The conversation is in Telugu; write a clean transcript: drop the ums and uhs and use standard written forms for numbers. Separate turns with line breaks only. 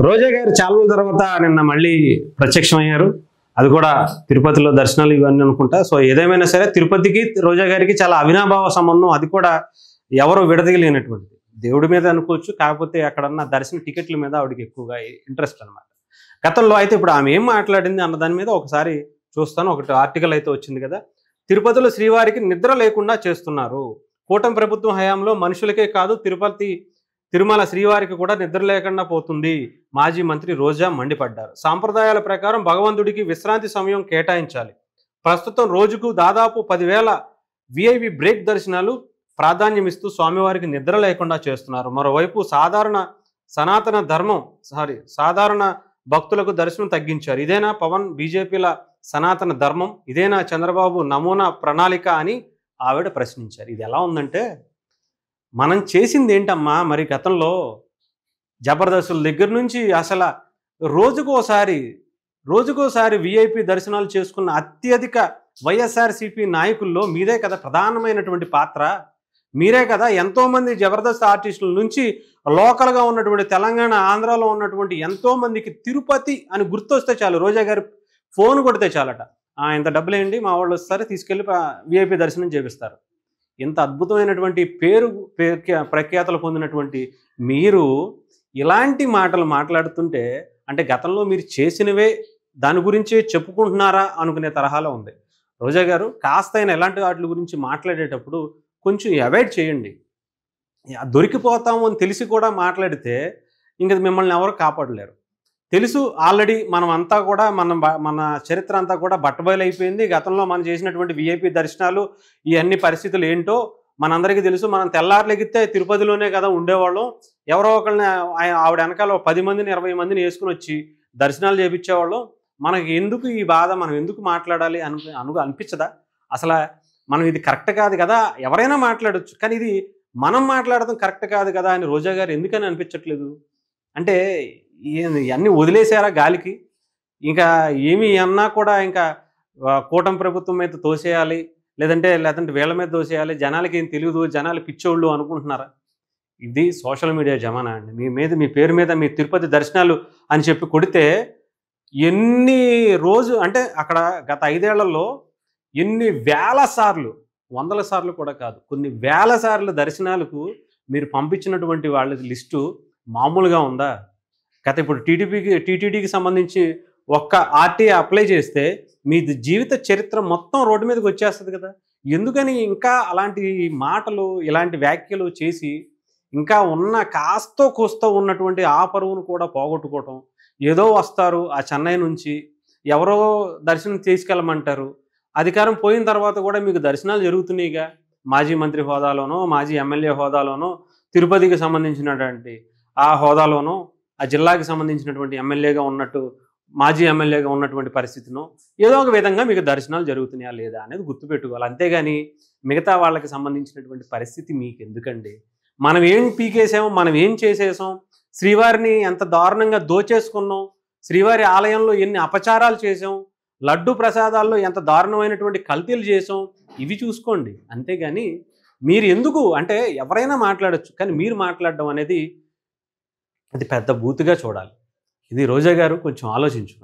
రోజా గారు చాలా రోజుల తర్వాత నిన్న మళ్ళీ ప్రత్యక్షమయ్యారు. అది కూడా తిరుపతిలో దర్శనాలు ఇవన్నీ అనుకుంటా. సో ఏదేమైనా సరే తిరుపతికి రోజా గారికి చాలా అవినాభావ సంబంధం. అది కూడా ఎవరు విడదీయలేనటువంటిది. దేవుడి మీద అనుకోవచ్చు, కాకపోతే అక్కడన్న దర్శన టికెట్ల మీద ఆవిడకి ఎక్కువగా ఇంట్రెస్ట్ అనమాట. గతంలో అయితే ఇప్పుడు ఆమె ఏం మాట్లాడింది అన్న దాని మీద ఒకసారి చూస్తాను. ఒకటి ఆర్టికల్ అయితే వచ్చింది కదా. తిరుపతిలో శ్రీవారికి నిద్ర లేకుండా చేస్తున్నారు. కూటమి ప్రభుత్వం హయాంలో మనుషులకే కాదు తిరుమల శ్రీవారికి కూడా నిద్ర లేకుండా పోతుంది. మాజీ మంత్రి రోజా మండిపడ్డారు. సాంప్రదాయాల ప్రకారం భగవంతుడికి విశ్రాంతి సమయం కేటాయించాలి. ప్రస్తుతం రోజుకు దాదాపు 10,000 విఐపి బ్రేక్ దర్శనాలు ప్రాధాన్యమిస్తూ స్వామివారికి నిద్ర లేకుండా చేస్తున్నారు. మరోవైపు సాధారణ భక్తులకు దర్శనం తగ్గించారు. ఇదేనా పవన్ బీజేపీల సనాతన ధర్మం? ఇదేనా చంద్రబాబు నమూనా ప్రణాళిక అని ఆవిడ ప్రశ్నించారు. ఇది ఎలా ఉందంటే, మనం చేసింది ఏంటమ్మా మరి గతంలో జబర్దస్తుల దగ్గర నుంచి అసలు రోజుకోసారి విఐపి దర్శనాలు చేసుకున్న అత్యధిక వైఎస్ఆర్సీపీ నాయకుల్లో మీదే కదా ప్రధానమైనటువంటి పాత్ర. మీరే కదా ఎంతోమంది జబర్దస్త్ ఆర్టిస్టుల నుంచి లోకల్గా ఉన్నటువంటి తెలంగాణ, ఆంధ్రాలో ఉన్నటువంటి ఎంతోమందికి తిరుపతి అని గుర్తొస్తే చాలు, రోజా గారు ఫోన్ కొడితే చాలట, ఇంత డబ్బులు ఏంటి మా వాళ్ళు వస్తారు తీసుకెళ్ళి విఐపి దర్శనం చేపిస్తారు. ఇంత అద్భుతమైనటువంటి ప్రఖ్యాతలు పొందినటువంటి మీరు ఇలాంటి మాటలు మాట్లాడుతుంటే, అంటే గతంలో మీరు చేసినవే దాని గురించే చెప్పుకుంటున్నారా అనుకునే తరహాలో ఉంది. రోజా గారు కాస్త అయినా ఎలాంటి వాటి గురించి మాట్లాడేటప్పుడు కొంచెం అవాయిడ్ చేయండి. దొరికిపోతాము అని తెలిసి కూడా మాట్లాడితే ఇంక మిమ్మల్ని ఎవరు కాపాడలేరు. తెలుసు ఆల్రెడీ మనమంతా కూడా మన చరిత్ర అంతా కూడా బట్టబయలైపోయింది. గతంలో మనం చేసినటువంటి విఐపి దర్శనాలు ఇవన్నీ పరిస్థితులు ఏంటో మనందరికీ తెలుసు. మనం తెల్లారులెగితే తిరుపతిలోనే కదా ఉండేవాళ్ళం. ఎవరో ఒకళ్ళని ఆవిడ వెనకాల 10 మందిని 20 మందిని వేసుకుని వచ్చి దర్శనాలు చేయించేవాళ్ళం. మనకి ఎందుకు ఈ బాధ, మనం ఎందుకు మాట్లాడాలి అనిపించదా? అసలు మనం ఇది కరెక్ట్ కాదు కదా, ఎవరైనా మాట్లాడొచ్చు, కానీ ఇది మనం మాట్లాడడం కరెక్ట్ కాదు కదా అని రోజా గారు ఎందుకని అనిపించట్లేదు? అంటే ఇవన్నీ వదిలేసారా గాలికి? ఇంకా ఏమి అన్నా కూడా ఇంకా కూటమి ప్రభుత్వం మీద తోసేయాలి, లేదంటే వీళ్ళ మీద తోసేయాలి, జనాలకి ఏం తెలియదు, జనాలు పిచ్చోళ్ళు అనుకుంటున్నారా? ఇది సోషల్ మీడియా జమానా అండి. మీ పేరు మీద మీ తిరుపతి దర్శనాలు అని చెప్పి కొడితే ఎన్ని రోజు అంటే అక్కడ గత 5 ఏళ్లలో ఎన్ని వేల సార్లు, వందల సార్లు కూడా కాదు, కొన్ని వేల సార్లు దర్శనాలకు మీరు పంపించినటువంటి వాళ్ళ లిస్టు మామూలుగా ఉందా? ఇప్పుడు టీటీడీకి సంబంధించి ఒక్క ఆర్టీఐ అప్లై చేస్తే మీ జీవిత చరిత్ర మొత్తం రోడ్డు మీదకి వచ్చేస్తుంది కదా. ఎందుకని ఇంకా అలాంటి మాటలు, ఇలాంటి వ్యాఖ్యలు చేసి ఇంకా ఉన్న కాస్తో కూస్తో ఉన్నటువంటి ఆ పరువును కూడా పోగొట్టుకోవటం? ఏదో వస్తారు ఆ చెన్నై నుంచి, ఎవరో దర్శనం తీసుకెళ్ళమంటారు, అధికారం పోయిన తర్వాత కూడా మీకు దర్శనాలు జరుగుతున్నాయిగా. మాజీ మంత్రి హోదాలోనో, మాజీ ఎమ్మెల్యే హోదాలోనో, తిరుపతికి సంబంధించినటువంటి ఆ హోదాలోనో, ఆ జిల్లాకి సంబంధించినటువంటి మాజీ ఎమ్మెల్యేగా ఉన్నటువంటి పరిస్థితినో ఏదో ఒక విధంగా మీకు దర్శనాలు జరుగుతున్నాయా లేదా అనేది గుర్తుపెట్టుకోవాలి. అంతేగాని మిగతా వాళ్ళకి సంబంధించినటువంటి పరిస్థితి మీకు ఎందుకండి? మనం ఏం పీకేసాం, మనం ఏం చేసేసాం, శ్రీవారిని ఎంత దారుణంగా దోచేసుకున్నాం, శ్రీవారి ఆలయంలో ఎన్ని అపచారాలు చేసాం, లడ్డు ప్రసాదాల్లో ఎంత దారుణమైనటువంటి కల్తీలు చేసాం, ఇవి చూసుకోండి. అంతేగాని మీరు ఎందుకు అంటే ఎవరైనా మాట్లాడచ్చు, కానీ మీరు మాట్లాడడం అనేది అది పెద్ద బూతుగా చూడాలి. ఇది రోజా గారు కొంచెం ఆలోచించుకోండి.